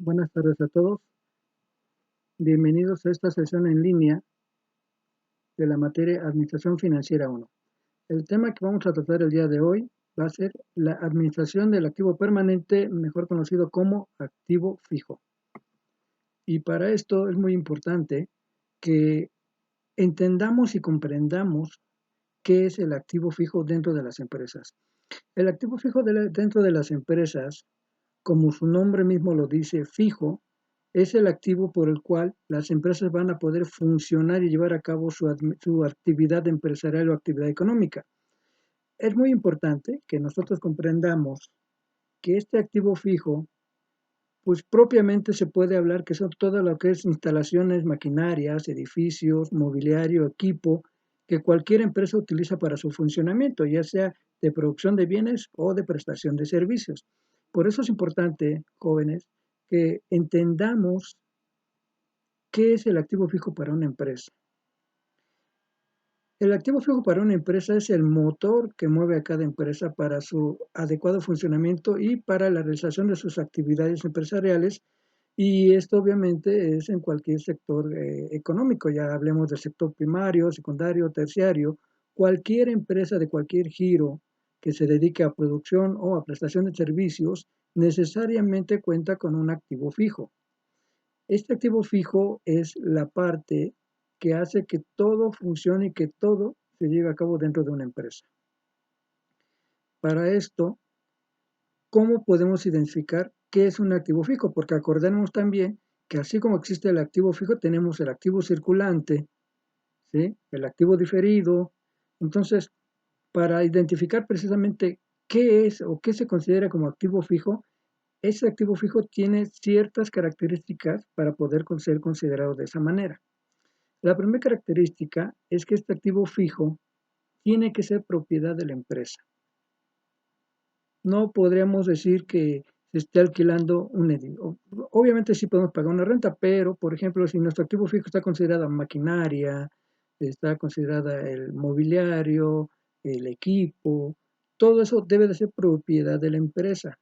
Buenas tardes a todos. Bienvenidos a esta sesión en línea de la materia Administración Financiera 1. El tema que vamos a tratar el día de hoy va a ser la administración del activo permanente, mejor conocido como activo fijo. Y para esto es muy importante que entendamos y comprendamos qué es el activo fijo dentro de las empresas. El activo fijo dentro de las empresas, como su nombre mismo lo dice, fijo, es el activo por el cual las empresas van a poder funcionar y llevar a cabo su actividad empresarial o actividad económica. Es muy importante que nosotros comprendamos que este activo fijo, pues propiamente se puede hablar que son todo lo que es instalaciones, maquinarias, edificios, mobiliario, equipo, que cualquier empresa utiliza para su funcionamiento, ya sea de producción de bienes o de prestación de servicios. Por eso es importante, jóvenes, que entendamos qué es el activo fijo para una empresa. El activo fijo para una empresa es el motor que mueve a cada empresa para su adecuado funcionamiento y para la realización de sus actividades empresariales. Y esto obviamente es en cualquier sector económico, ya hablemos del sector primario, secundario, terciario, cualquier empresa de cualquier giro que se dedique a producción o a prestación de servicios necesariamente cuenta con un activo fijo. Este activo fijo es la parte que hace que todo funcione y que todo se lleve a cabo dentro de una empresa. Para esto, ¿cómo podemos identificar qué es un activo fijo? Porque acordémonos también que así como existe el activo fijo, tenemos el activo circulante, ¿sí? El activo diferido. Entonces, para identificar precisamente qué es o qué se considera como activo fijo, ese activo fijo tiene ciertas características para poder ser considerado de esa manera. La primera característica es que este activo fijo tiene que ser propiedad de la empresa. No podríamos decir que se esté alquilando un edificio. Obviamente sí podemos pagar una renta, pero, por ejemplo, si nuestro activo fijo está considerada maquinaria, está considerada el mobiliario, el equipo, todo eso debe de ser propiedad de la empresa.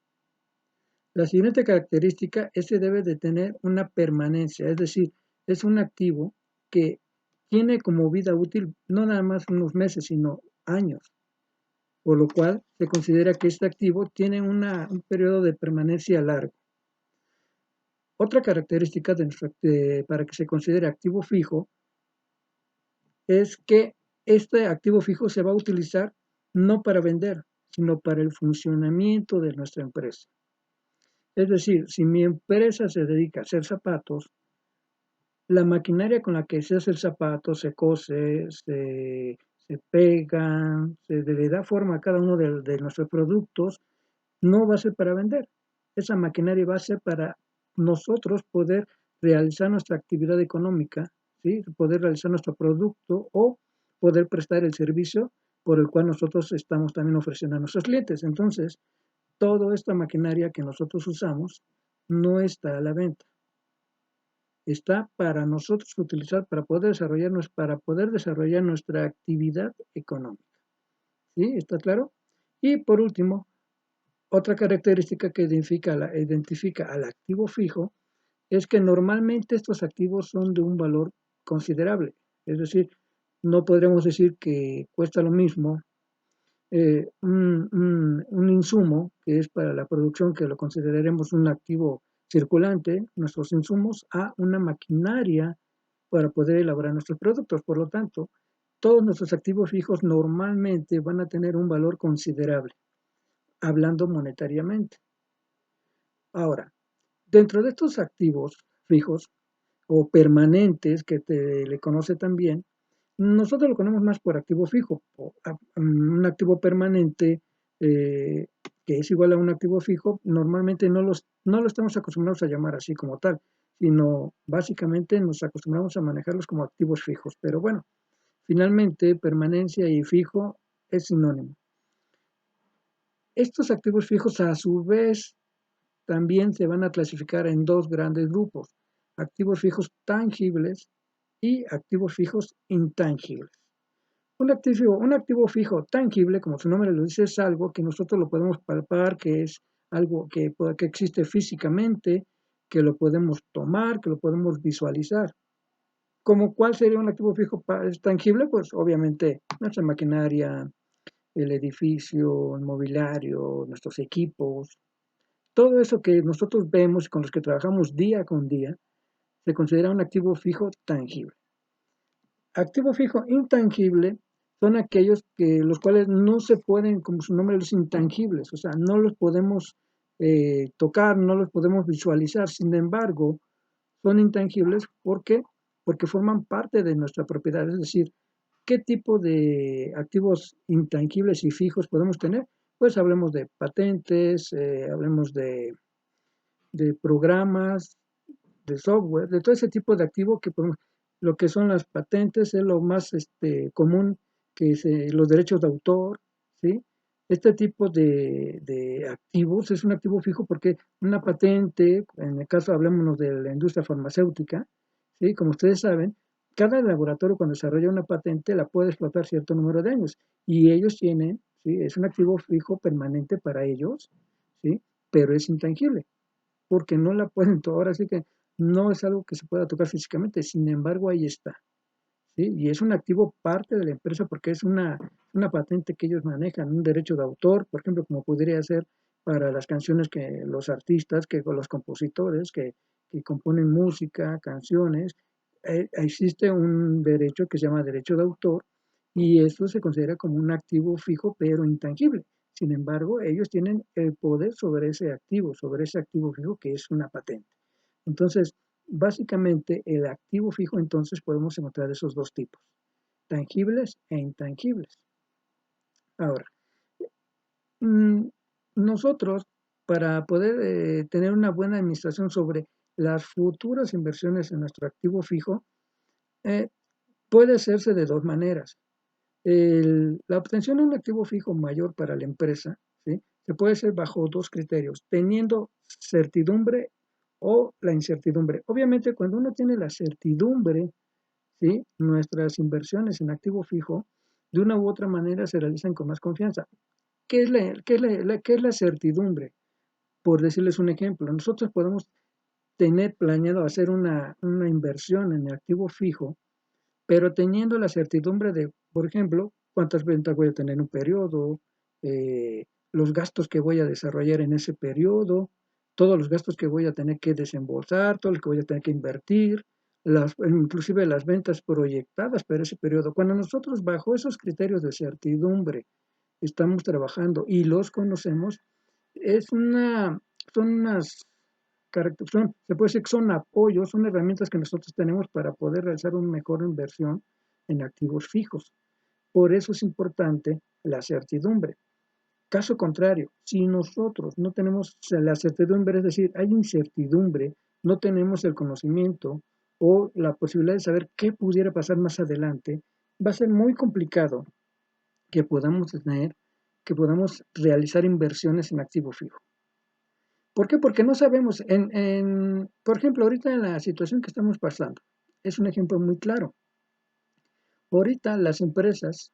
La siguiente característica es que debe de tener una permanencia, es decir, es un activo que tiene como vida útil no nada más unos meses, sino años, por lo cual se considera que este activo tiene un periodo de permanencia largo. Otra característica para que se considere activo fijo es que este activo fijo se va a utilizar no para vender, sino para el funcionamiento de nuestra empresa. Es decir, si mi empresa se dedica a hacer zapatos, la maquinaria con la que se hace el zapato se cose, se pega, se le da forma a cada uno de nuestros productos, no va a ser para vender. Esa maquinaria va a ser para nosotros poder realizar nuestra actividad económica, ¿sí? Poder realizar nuestro producto o poder prestar el servicio por el cual nosotros estamos también ofreciendo a nuestros clientes. Entonces, toda esta maquinaria que nosotros usamos no está a la venta. Está para nosotros utilizar para poder desarrollar nuestra actividad económica. ¿Sí? ¿Está claro? Y por último, otra característica que identifica al activo fijo es que normalmente estos activos son de un valor considerable. Es decir, no podremos decir que cuesta lo mismo un insumo que es para la producción, que lo consideraremos un activo circulante, nuestros insumos, a una maquinaria para poder elaborar nuestros productos. Por lo tanto, todos nuestros activos fijos normalmente van a tener un valor considerable, hablando monetariamente. Ahora, dentro de estos activos fijos o permanentes, que le conoce también, nosotros lo conocemos más por activo fijo. Un activo permanente que es igual a un activo fijo, normalmente no lo estamos acostumbrados a llamar así como tal, sino básicamente nos acostumbramos a manejarlos como activos fijos. Pero bueno, finalmente permanencia y fijo es sinónimo. Estos activos fijos a su vez también se van a clasificar en dos grandes grupos: activos fijos tangibles y activos fijos intangibles. Un activo fijo tangible, como su nombre lo dice, es algo que nosotros lo podemos palpar, que es algo que existe físicamente, que lo podemos tomar, que lo podemos visualizar. ¿Como cuál sería un activo fijo tangible? Pues obviamente nuestra maquinaria, el edificio, el mobiliario, nuestros equipos, todo eso que nosotros vemos y con los que trabajamos día con día, se considera un activo fijo tangible. Activo fijo intangible son aquellos que los cuales no se pueden, como su nombre los intangibles, o sea, no los podemos tocar, no los podemos visualizar. Sin embargo, son intangibles porque forman parte de nuestra propiedad. Es decir, ¿qué tipo de activos intangibles y fijos podemos tener? Pues hablemos de patentes, hablemos de programas, de software, de todo ese tipo de activo que podemos, lo que son las patentes es lo más común, que es, los derechos de autor, ¿sí? Este tipo de activos es un activo fijo porque una patente, en el caso hablemos de la industria farmacéutica, ¿sí? Como ustedes saben, cada laboratorio cuando desarrolla una patente la puede explotar cierto número de años y ellos tienen, ¿sí? Es un activo fijo permanente para ellos, ¿sí? Pero es intangible porque no la pueden tocar, ahora sí que no es algo que se pueda tocar físicamente, sin embargo ahí está, ¿sí? Y es un activo parte de la empresa porque es una patente que ellos manejan, un derecho de autor, por ejemplo, como podría ser para las canciones que los artistas, que los compositores que componen música, canciones, existe un derecho que se llama derecho de autor y eso se considera como un activo fijo pero intangible. Sin embargo, ellos tienen el poder sobre ese activo fijo que es una patente. Entonces, básicamente, el activo fijo, entonces podemos encontrar esos dos tipos, tangibles e intangibles. Ahora, mm, nosotros, para poder tener una buena administración sobre las futuras inversiones en nuestro activo fijo, eh, puede hacerse de dos maneras. La obtención de un activo fijo mayor para la empresa, ¿sí? Se puede hacer bajo dos criterios, teniendo certidumbre o la incertidumbre. Obviamente, cuando uno tiene la certidumbre, ¿sí? Nuestras inversiones en activo fijo, de una u otra manera se realizan con más confianza. ¿Qué es la certidumbre? Por decirles un ejemplo, nosotros podemos tener planeado hacer una inversión en el activo fijo, pero teniendo la certidumbre de, por ejemplo, cuántas ventas voy a tener en un periodo, los gastos que voy a desarrollar en ese periodo, todos los gastos que voy a tener que desembolsar, todo lo que voy a tener que invertir, inclusive las ventas proyectadas para ese periodo. Cuando nosotros bajo esos criterios de certidumbre estamos trabajando y los conocemos, es son unas se puede decir que son apoyos, son herramientas que nosotros tenemos para poder realizar una mejor inversión en activos fijos. Por eso es importante la certidumbre. Caso contrario, si nosotros no tenemos la certidumbre, es decir, hay incertidumbre, no tenemos el conocimiento o la posibilidad de saber qué pudiera pasar más adelante, va a ser muy complicado que que podamos realizar inversiones en activo fijo. ¿Por qué? Porque no sabemos. Por ejemplo, ahorita en la situación que estamos pasando, es un ejemplo muy claro. Ahorita las empresas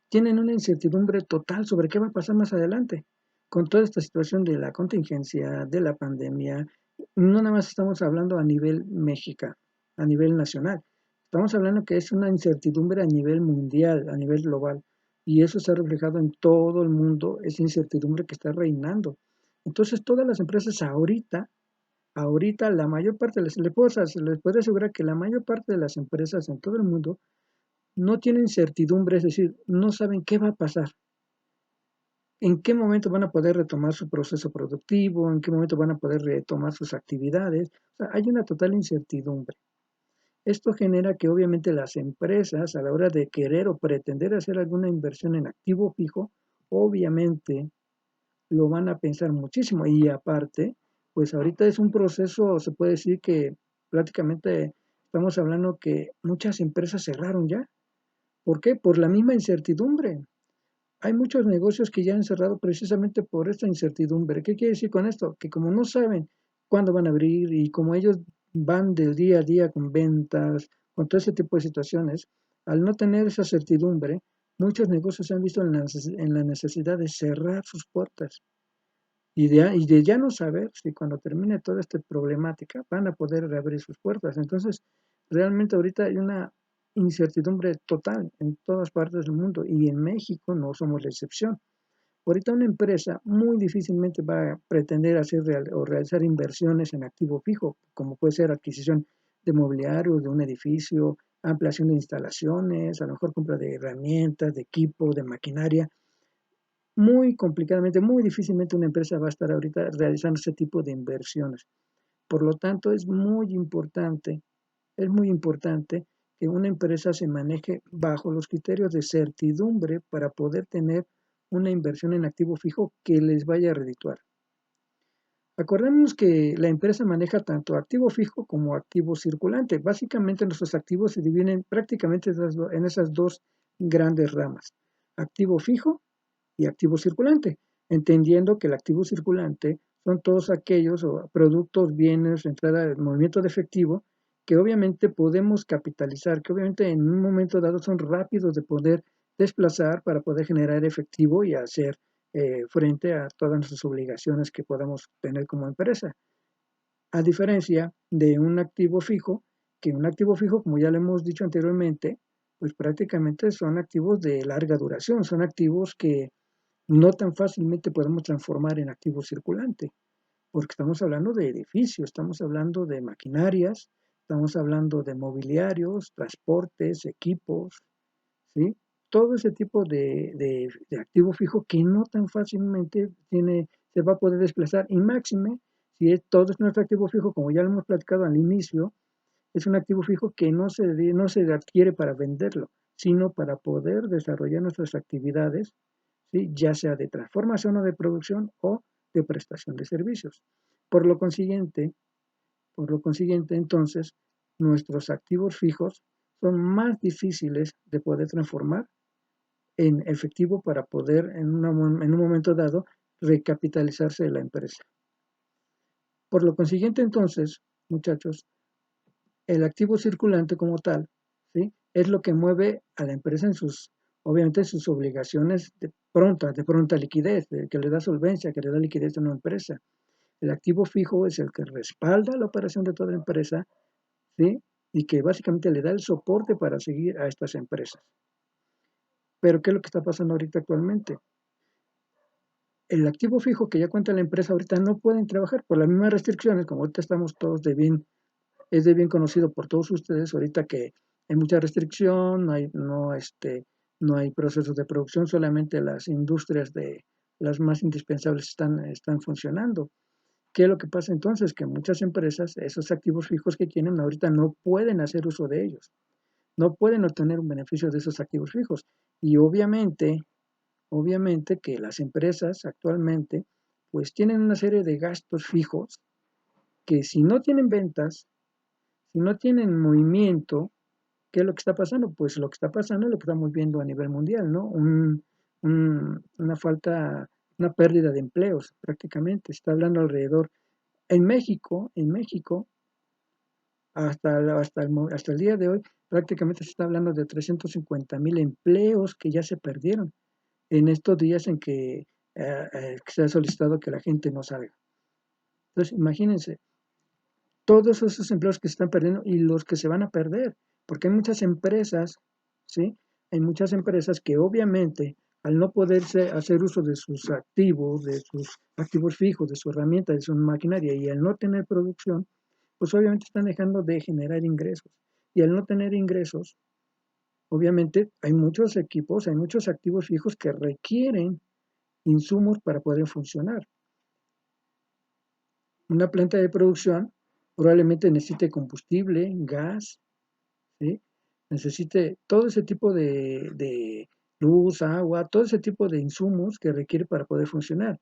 tienen una incertidumbre total sobre qué va a pasar más adelante. Con toda esta situación de la contingencia, de la pandemia, no nada más estamos hablando a nivel México, a nivel nacional. Estamos hablando que es una incertidumbre a nivel mundial, a nivel global. Y eso se ha reflejado en todo el mundo, esa incertidumbre que está reinando. Entonces, todas las empresas ahorita la mayor parte, les puedo asegurar que la mayor parte de las empresas en todo el mundo no tienen certidumbre, es decir, no saben qué va a pasar, en qué momento van a poder retomar su proceso productivo, en qué momento van a poder retomar sus actividades. O sea, hay una total incertidumbre. Esto genera que obviamente las empresas a la hora de querer o pretender hacer alguna inversión en activo fijo, obviamente lo van a pensar muchísimo y aparte, pues ahorita es un proceso, se puede decir que prácticamente estamos hablando que muchas empresas cerraron ya. ¿Por qué? Por la misma incertidumbre. Hay muchos negocios que ya han cerrado precisamente por esta incertidumbre. ¿Qué quiere decir con esto? Que como no saben cuándo van a abrir y como ellos van del día a día con ventas, con todo ese tipo de situaciones, al no tener esa certidumbre, muchos negocios se han visto en la necesidad de cerrar sus puertas y de ya no saber si cuando termine toda esta problemática van a poder reabrir sus puertas. Entonces, realmente ahorita hay una incertidumbre total en todas partes del mundo y en México no somos la excepción. Ahorita una empresa muy difícilmente va a pretender hacer o realizar inversiones en activo fijo, como puede ser adquisición de mobiliario, de un edificio, ampliación de instalaciones, a lo mejor compra de herramientas, de equipo, de maquinaria. Muy complicadamente, muy difícilmente una empresa va a estar ahorita realizando ese tipo de inversiones. Por lo tanto, es muy importante que una empresa se maneje bajo los criterios de certidumbre para poder tener una inversión en activo fijo que les vaya a redituar. Acordémonos que la empresa maneja tanto activo fijo como activo circulante. Básicamente nuestros activos se dividen prácticamente en esas dos grandes ramas, activo fijo y activo circulante, entendiendo que el activo circulante son todos aquellos productos, bienes, entrada, movimiento de efectivo que obviamente podemos capitalizar, que obviamente en un momento dado son rápidos de poder desplazar para poder generar efectivo y hacer frente a todas nuestras obligaciones que podamos tener como empresa. A diferencia de un activo fijo, que un activo fijo, como ya lo hemos dicho anteriormente, pues prácticamente son activos de larga duración, son activos que no tan fácilmente podemos transformar en activo circulante, porque estamos hablando de edificios, estamos hablando de maquinarias, estamos hablando de mobiliarios, transportes, equipos, ¿sí? Todo ese tipo de activo fijo que no tan fácilmente se va a poder desplazar y máxime, si todo es nuestro activo fijo, como ya lo hemos platicado al inicio, es un activo fijo que no se adquiere para venderlo, sino para poder desarrollar nuestras actividades, ¿sí? Ya sea de transformación o de producción o de prestación de servicios. Por lo consiguiente, entonces, nuestros activos fijos son más difíciles de poder transformar en efectivo para poder en un momento dado recapitalizarse de la empresa. Por lo consiguiente, entonces, muchachos, el activo circulante como tal, ¿sí? Es lo que mueve a la empresa en obviamente, sus obligaciones de pronta liquidez, que le da solvencia, que le da liquidez a una empresa. El activo fijo es el que respalda la operación de toda la empresa, ¿sí? Y que básicamente le da el soporte para seguir a estas empresas. Pero, ¿qué es lo que está pasando ahorita actualmente? El activo fijo que ya cuenta la empresa ahorita no pueden trabajar por las mismas restricciones, como ahorita estamos todos es de bien conocido por todos ustedes ahorita que hay mucha restricción, no hay procesos de producción, solamente las industrias de las más indispensables están funcionando. ¿Qué es lo que pasa entonces? Que muchas empresas, esos activos fijos que tienen ahorita no pueden hacer uso de ellos, no pueden obtener un beneficio de esos activos fijos. Y obviamente que las empresas actualmente pues tienen una serie de gastos fijos que si no tienen ventas, si no tienen movimiento, ¿qué es lo que está pasando? Pues lo que está pasando es lo que estamos viendo a nivel mundial, ¿no? Una falta, una pérdida de empleos prácticamente. Se está hablando alrededor. En México, hasta el día de hoy, prácticamente se está hablando de 350,000 empleos que ya se perdieron en estos días en que se ha solicitado que la gente no salga. Entonces, imagínense, todos esos empleos que se están perdiendo y los que se van a perder, porque hay muchas empresas, ¿sí? Hay muchas empresas que obviamente al no poderse hacer uso de sus activos fijos, de su herramienta, de su maquinaria y al no tener producción, pues obviamente están dejando de generar ingresos. Y al no tener ingresos, obviamente hay muchos equipos, hay muchos activos fijos que requieren insumos para poder funcionar. Una planta de producción probablemente necesite combustible, gas, ¿sí? Necesite todo ese tipo de luz, agua, todo ese tipo de insumos que requiere para poder funcionar.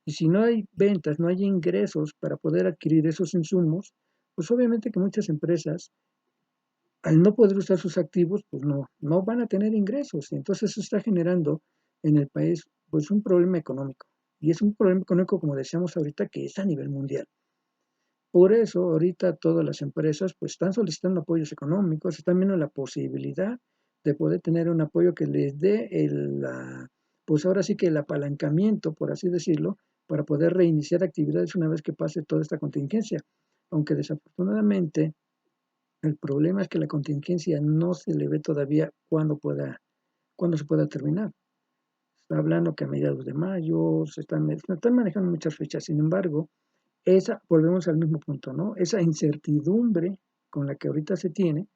Y si no hay ventas, no hay ingresos para poder adquirir esos insumos, pues obviamente que muchas empresas, al no poder usar sus activos, pues no van a tener ingresos. Y entonces eso está generando en el país pues un problema económico. Y es un problema económico, como decíamos ahorita, que es a nivel mundial. Por eso, ahorita todas las empresas pues están solicitando apoyos económicos, están viendo la posibilidad de poder tener un apoyo que les dé pues ahora sí que el apalancamiento, por así decirlo, para poder reiniciar actividades una vez que pase toda esta contingencia. Aunque desafortunadamente el problema es que la contingencia no se le ve todavía cuándo se pueda terminar. Está hablando que a mediados de mayo están manejando muchas fechas. Sin embargo, volvemos al mismo punto, ¿no? Esa incertidumbre con la que ahorita se tiene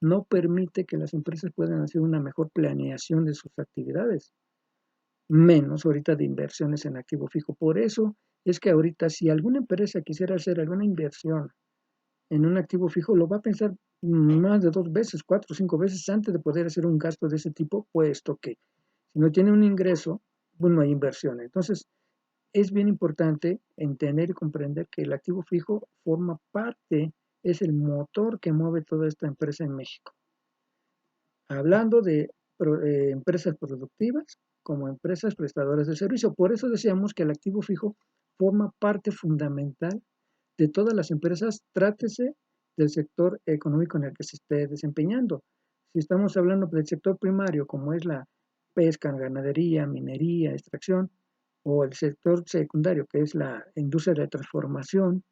no permite que las empresas puedan hacer una mejor planeación de sus actividades, menos ahorita de inversiones en activo fijo. Por eso es que ahorita si alguna empresa quisiera hacer alguna inversión en un activo fijo, lo va a pensar más de 2 veces, 4 o 5 veces antes de poder hacer un gasto de ese tipo, puesto que si no tiene un ingreso, pues no hay inversión. Entonces, es bien importante entender y comprender que el activo fijo forma parte, es el motor que mueve toda esta empresa en México. Hablando de empresas productivas como empresas prestadoras de servicio. Por eso decíamos que el activo fijo forma parte fundamental de todas las empresas, trátese del sector económico en el que se esté desempeñando. Si estamos hablando del sector primario, como es la pesca, ganadería, minería, extracción, o el sector secundario, que es la industria de transformación,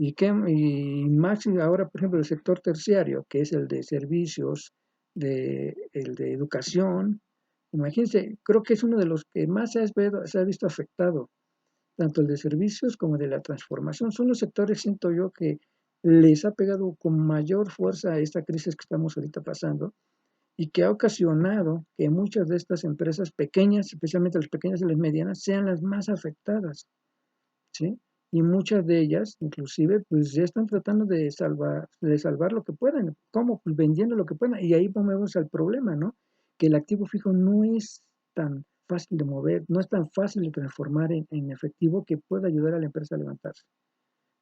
y más ahora, por ejemplo, el sector terciario, que es el de servicios, el de educación. Imagínense, creo que es uno de los que más se ha visto afectado, tanto el de servicios como el de la transformación. Son los sectores, siento yo, que les ha pegado con mayor fuerza a esta crisis que estamos ahorita pasando y que ha ocasionado que muchas de estas empresas pequeñas, especialmente las pequeñas y las medianas, sean las más afectadas, ¿sí? Y muchas de ellas, inclusive, pues ya están tratando de salvar lo que puedan. ¿Cómo? Pues vendiendo lo que puedan. Y ahí volvemos al problema, ¿no? Que el activo fijo no es tan fácil de mover, no es tan fácil de transformar en efectivo que pueda ayudar a la empresa a levantarse.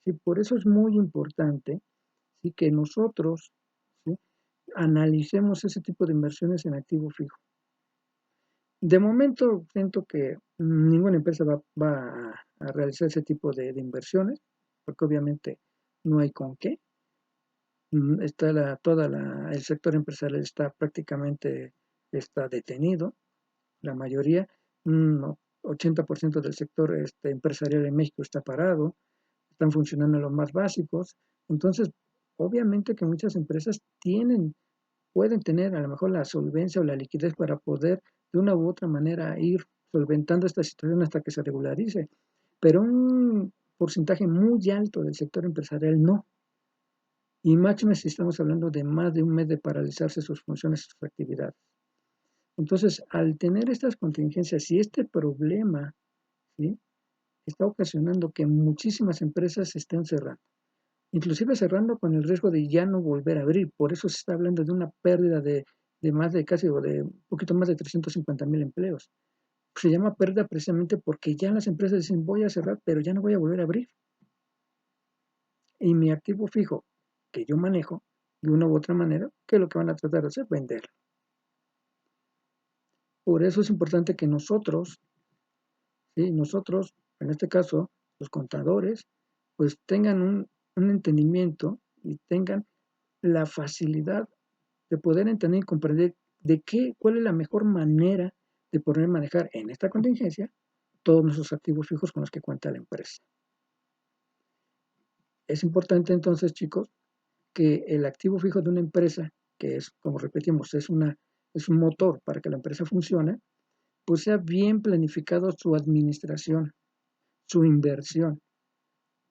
¿Sí? Por eso es muy importante, ¿sí?, que nosotros, ¿sí?, analicemos ese tipo de inversiones en activo fijo. De momento, siento que ninguna empresa va a realizar ese tipo de inversiones, porque obviamente no hay con qué. El sector empresarial está prácticamente detenido, la mayoría, no, 80% del sector empresarial en México está parado, están funcionando los más básicos. Entonces, obviamente que muchas empresas pueden tener a lo mejor la solvencia o la liquidez para poder de una u otra manera ir solventando esta situación hasta que se regularice, pero un porcentaje muy alto del sector empresarial no. Y máximo si estamos hablando de más de un mes de paralizarse sus funciones, sus actividades. Entonces, al tener estas contingencias y este problema, ¿sí?, está ocasionando que muchísimas empresas se estén cerrando, inclusive cerrando con el riesgo de ya no volver a abrir. Por eso se está hablando de una pérdida de más de casi o de un poquito más de 350,000 empleos. Se llama pérdida precisamente porque ya las empresas dicen voy a cerrar, pero ya no voy a volver a abrir. Y mi activo fijo que yo manejo, de una u otra manera, ¿qué es lo que van a tratar de hacer? Venderlo. Por eso es importante que nosotros, ¿sí?, nosotros, en este caso, los contadores, pues tengan un entendimiento y tengan la facilidad de poder entender y comprender cuál es la mejor manera de poder manejar en esta contingencia todos nuestros activos fijos con los que cuenta la empresa. Es importante entonces, chicos, que el activo fijo de una empresa, que es, como repetimos, es un motor para que la empresa funcione, pues sea bien planificado su administración, su inversión.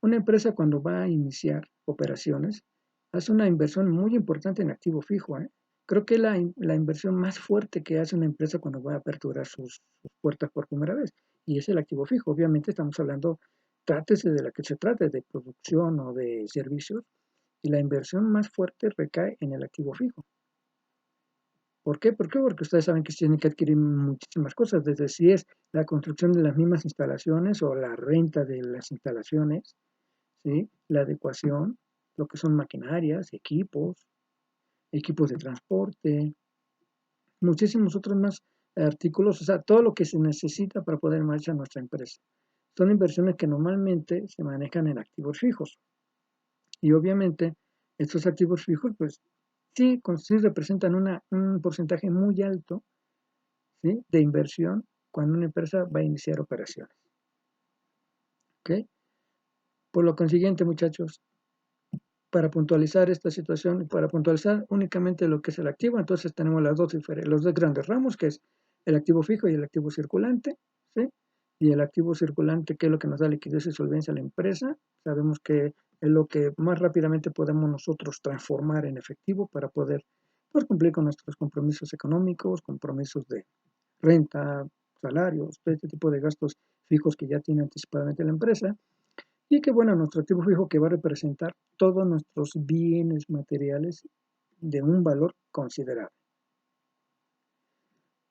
Una empresa cuando va a iniciar operaciones hace una inversión muy importante en activo fijo, ¿eh? Creo que es la inversión más fuerte que hace una empresa cuando va a aperturar sus puertas por primera vez, y es el activo fijo. Obviamente estamos hablando, trátese de la que se trate, de producción o de servicios, y la inversión más fuerte recae en el activo fijo. ¿Por qué? Porque ustedes saben que se tienen que adquirir muchísimas cosas, desde si es la construcción de las mismas instalaciones o la renta de las instalaciones, ¿sí?, la adecuación, lo que son maquinarias, equipos de transporte, muchísimos otros más artículos, o sea, todo lo que se necesita para poder marchar nuestra empresa. Son inversiones que normalmente se manejan en activos fijos. Y obviamente estos activos fijos, pues sí representan un porcentaje muy alto, ¿sí?, de inversión cuando una empresa va a iniciar operaciones. ¿ok? Por lo consiguiente, muchachos, para puntualizar esta situación, para puntualizar únicamente lo que es el activo, entonces tenemos los dos grandes ramos, que es el activo fijo y el activo circulante, ¿sí? Y el activo circulante, que es lo que nos da liquidez y solvencia a la empresa, sabemos que es lo que más rápidamente podemos nosotros transformar en efectivo para poder, pues, cumplir con nuestros compromisos económicos, compromisos de renta, salarios, todo este tipo de gastos fijos que ya tiene anticipadamente la empresa. Y que bueno, nuestro activo fijo que va a representar todos nuestros bienes materiales de un valor considerable.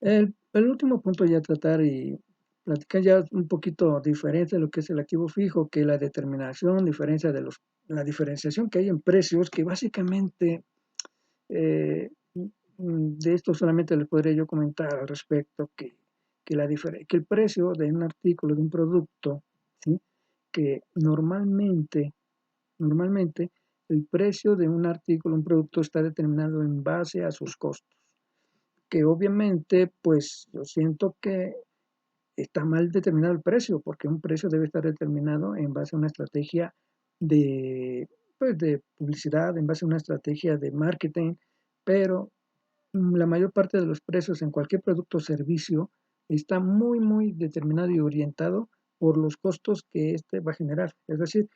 El último punto ya tratar y platicar ya un poquito diferente de lo que es el activo fijo, que la determinación, la diferenciación que hay en precios, que básicamente eh, de esto solamente les podría yo comentar al respecto que el precio de un artículo, de un producto, ¿sí? Que normalmente el precio de un artículo, un producto está determinado en base a sus costos, que obviamente pues yo siento que está mal determinado el precio, porque un precio debe estar determinado en base a una estrategia de, pues, de publicidad, en base a una estrategia de marketing, pero la mayor parte de los precios en cualquier producto o servicio está muy, muy determinado y orientado por los costos que éste va a generar. Es decir,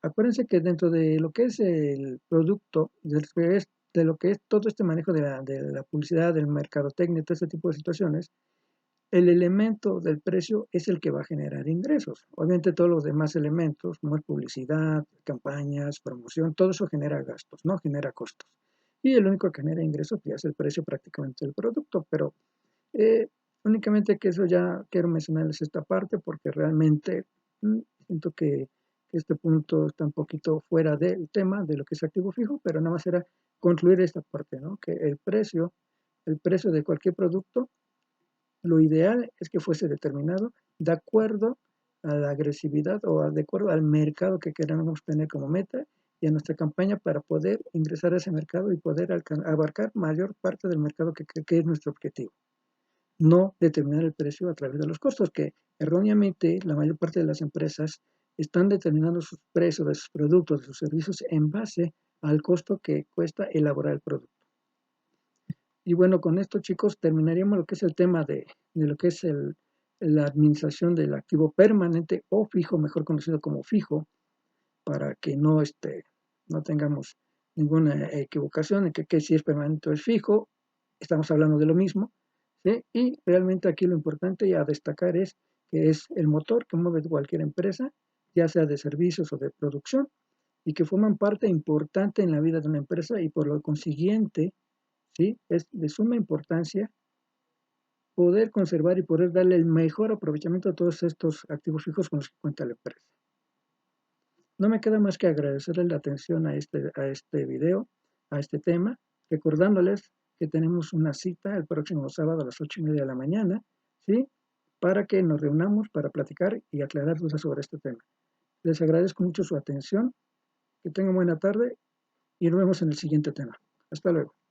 acuérdense que dentro de lo que es el producto, de lo que es todo este manejo de la publicidad, del mercadotecnia, todo este tipo de situaciones, el elemento del precio es el que va a generar ingresos. Obviamente todos los demás elementos, como es publicidad, campañas, promoción, todo eso genera gastos, no genera costos. Y el único que genera ingresos ya es el precio prácticamente del producto, pero eh, únicamente que eso ya quiero mencionarles esta parte porque realmente siento que este punto está un poquito fuera del tema de lo que es activo fijo, pero nada más era concluir esta parte, ¿no? Que el precio de cualquier producto, lo ideal es que fuese determinado de acuerdo a la agresividad o de acuerdo al mercado que queramos tener como meta y a nuestra campaña para poder ingresar a ese mercado y poder abarcar mayor parte del mercado que es nuestro objetivo. No determinar el precio a través de los costos, que erróneamente la mayor parte de las empresas están determinando sus precios de sus productos, de sus servicios en base al costo que cuesta elaborar el producto. Y bueno, con esto, chicos, terminaríamos lo que es el tema de lo que es la administración del activo permanente o fijo, mejor conocido como fijo, para que no tengamos ninguna equivocación en que si es permanente o es fijo, estamos hablando de lo mismo, ¿sí? Y realmente aquí lo importante a destacar es que es el motor que mueve cualquier empresa, ya sea de servicios o de producción, y que forman parte importante en la vida de una empresa y por lo consiguiente, ¿sí? Es de suma importancia poder conservar y poder darle el mejor aprovechamiento a todos estos activos fijos con los que cuenta la empresa. No me queda más que agradecerles la atención a este video, a este tema, recordándoles que tenemos una cita el próximo sábado a las 8:30 de la mañana, ¿sí? Para que nos reunamos para platicar y aclarar dudas sobre este tema. Les agradezco mucho su atención, que tengan buena tarde y nos vemos en el siguiente tema. Hasta luego.